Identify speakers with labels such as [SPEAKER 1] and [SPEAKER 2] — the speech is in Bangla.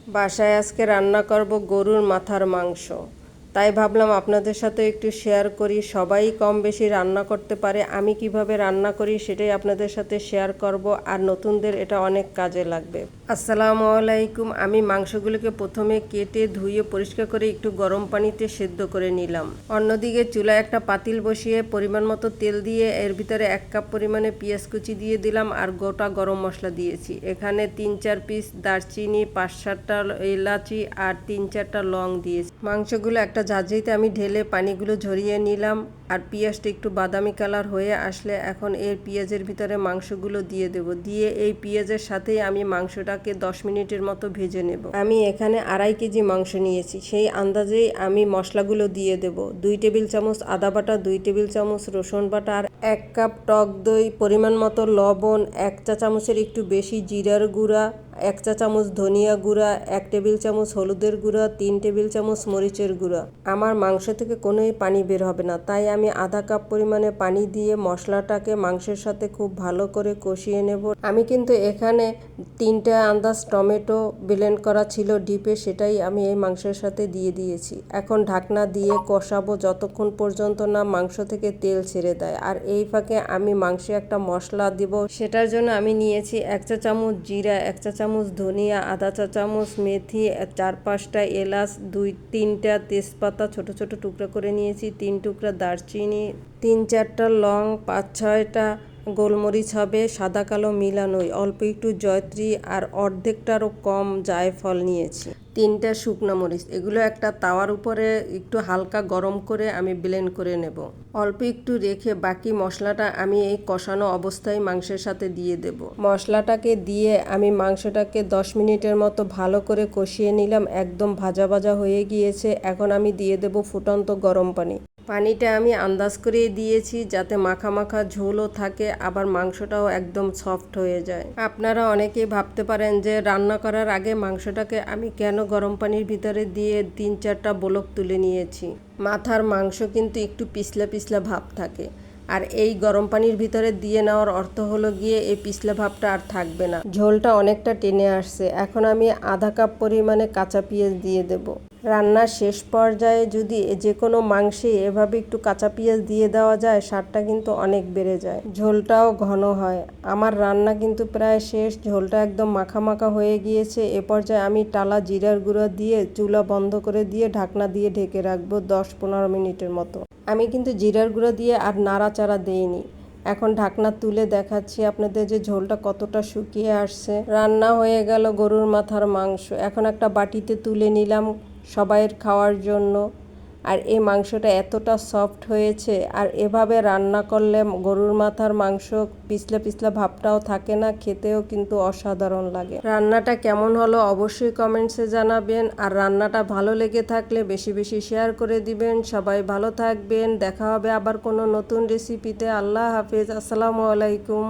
[SPEAKER 1] বাসায় আজকে রান্না করব গরুর মাথার মাংস। তাই ভাবলাম আপনাদের সাথে একটু শেয়ার করি। সবাই কম বেশি রান্না করতে পারে, আমি কিভাবে রান্না করি সেটাই আপনাদের সাথে শেয়ার করব, আর নতুনদের এটা অনেক কাজে লাগবে। আসসালামু আলাইকুম। আমি মাংসগুলোকে প্রথমে কেটে ধুয়ে পরিষ্কার করে একটু গরম পানিতে সেদ্ধ করে নিলাম। অন্যদিকে চুলায় একটা পাতিল বসিয়ে পরিমাণ মতো তেল দিয়ে এর ভিতরে 1 কাপ পরিমাণে পেঁয়াজ কুচি দিয়ে দিলাম আর গোটা গরম মশলা দিয়েছি। এখানে 3-4 পিস দারচিনি, 5-7টা এলাচি আর 3-4টা লং দিয়েছি। মাংসগুলো একটা ঝাঁঝরিতে আমি ঢেলে পানিগুলো ঝরিয়ে নিলাম। আর পেঁয়াজটা একটু বাদামি কালার হয়ে আসলে এখন এর পেঁয়াজের ভিতরে মাংসগুলো দিয়ে দেব। দিয়ে এই পেঁয়াজের সাথেই আমি মাংসটাকে 10 মিনিটের মতো ভেজে নেব। আমি এখানে 2.5 কেজি মাংস নিয়েছি, সেই আন্দাজেই আমি মশলাগুলো দিয়ে দেব। 2 টেবিল চামচ আদা বাটা, 2 টেবিল চামচ রসুন বাটা, আর 1 কাপ টক দই, পরিমাণ মতো লবণ, 1 চা চামচের একটু বেশি জিরার গুঁড়া, 1 চা চামচ ধনিয়া গুঁড়া, 1 টেবিল চামচ হলুদের গুঁড়া, 3 টেবিল চামচ মরিচের গুঁড়া। আমার মাংস থেকে কোনোই পানি বের হবে না, তাই আমি আধা কাপ পরিমাণে পানি দিয়ে মশলাটাকে মাংসের সাথে খুব ভালো করে কষিয়ে নেব। আমি কিন্তু এখানে 3টা আন্দাজ টমেটো ব্লেন্ড করা ছিল ডিপে, সেটাই আমি এই মাংসের সাথে দিয়ে দিয়েছি। এখন ঢাকনা দিয়ে কষাবো যতক্ষণ পর্যন্ত না মাংস থেকে তেল ছেড়ে দেয়। আর এই ফাঁকে আমি মাংসে একটা মশলা দিব, সেটার জন্য আমি নিয়েছি 1 চা চামচ জিরা, 1 চা চামচ ধনিয়া, আধা চা চামচ মেথি, 4-5টা এলাচ, 2-3টা তেজপাতা ছোট ছোট টুকরা করে নিয়েছি, 3 টুকরা দারচিনি, 3-4টা লং, 5-6টা গোলমরিচ হবে সাদা কালো মিলানোই, অল্প একটু জয়ত্রী আর অর্ধেকটারও কম জায়ফল নিয়েছি, 3টা শুকনো মরিচ। এগুলো একটা তাওয়ার উপরে একটু হালকা গরম করে আমি ব্লেন্ড করে নেব। অল্প একটু রেখে বাকি মশলাটা আমি এই কষানো অবস্থায় মাংসের সাথে দিয়ে দেব। মশলাটাকে দিয়ে আমি মাংসটাকে 10 মিনিটের মতো ভালো করে কষিয়ে নিলাম। একদম ভাজা ভাজা হয়ে গিয়েছে। এখন আমি দিয়ে দেব ফুটন্ত গরম পানি। পানিটা আমি আন্দাজ করে দিয়েছি যাতে মাখা মাখা ঝোলও থাকে, আবার মাংসটাও একদম সফট হয়ে যায়। আপনারা অনেকেই ভাবতে পারেন যে রান্না করার আগে মাংসটাকে আমি কেন গরম পানির ভিতরে দিয়ে 3-4টা বলক তুলে নিয়েছি। মাথার মাংস কিন্তু একটু পিছলা পিছলা ভাব থাকে, আর এই গরম পানির ভিতরে দিয়ে নেওয়ার অর্থ হলো গিয়ে এই পিছলা ভাবটা আর থাকবে না, ঝোলটা অনেকটা টেনে আসছে। এখন আমি আধা কাপ পরিমাণে কাঁচা পেঁয়াজ দিয়ে দেব। রান্নার শেষ পর্যায়ে যদি যে কোনো মাংসে এভাবে একটু কাঁচা পেঁয়াজ দিয়ে দেওয়া যায়, স্বাদটা কিন্তু অনেক বেড়ে যায়, ঝোলটাও ঘন হয়। আমার রান্না কিন্তু প্রায় শেষ, ঝোলটা একদম মাখা মাখা হয়ে গিয়েছে। এ পর্যায়ে আমি টালা জিরার গুঁড়ো দিয়ে চুলা বন্ধ করে দিয়ে ঢাকনা দিয়ে ঢেকে রাখবো 10-15 মিনিটের মতো। আমি কিন্তু জিরার গুঁড়ো দিয়ে আর নাড়াচাড়া দেইনি। এখন ঢাকনা তুলে দেখাচ্ছি আপনাদের যে ঝোলটা কতটা শুকিয়ে আসছে। রান্না হয়ে গেল গরুর মাথার মাংস। এখন একটা বাটিতে তুলে নিলাম সবাইয়ের খাওয়ার জন্য। আর এই মাংসটা এতটা সফট হয়েছে, আর এভাবে রান্না করলে গরুর মাথার মাংস পিছলা পিছলা ভাবটাও থাকে না, খেতেও কিন্তু অসাধারণ লাগে। রান্নাটা কেমন হলো অবশ্যই কমেন্টসে জানাবেন, আর রান্নাটা ভালো লেগে থাকলে বেশি বেশি শেয়ার করে দিবেন। সবাই ভালো থাকবেন, দেখা হবে আবার কোনো নতুন রেসিপিতে। আল্লাহ হাফেজ, আসসালামু আলাইকুম।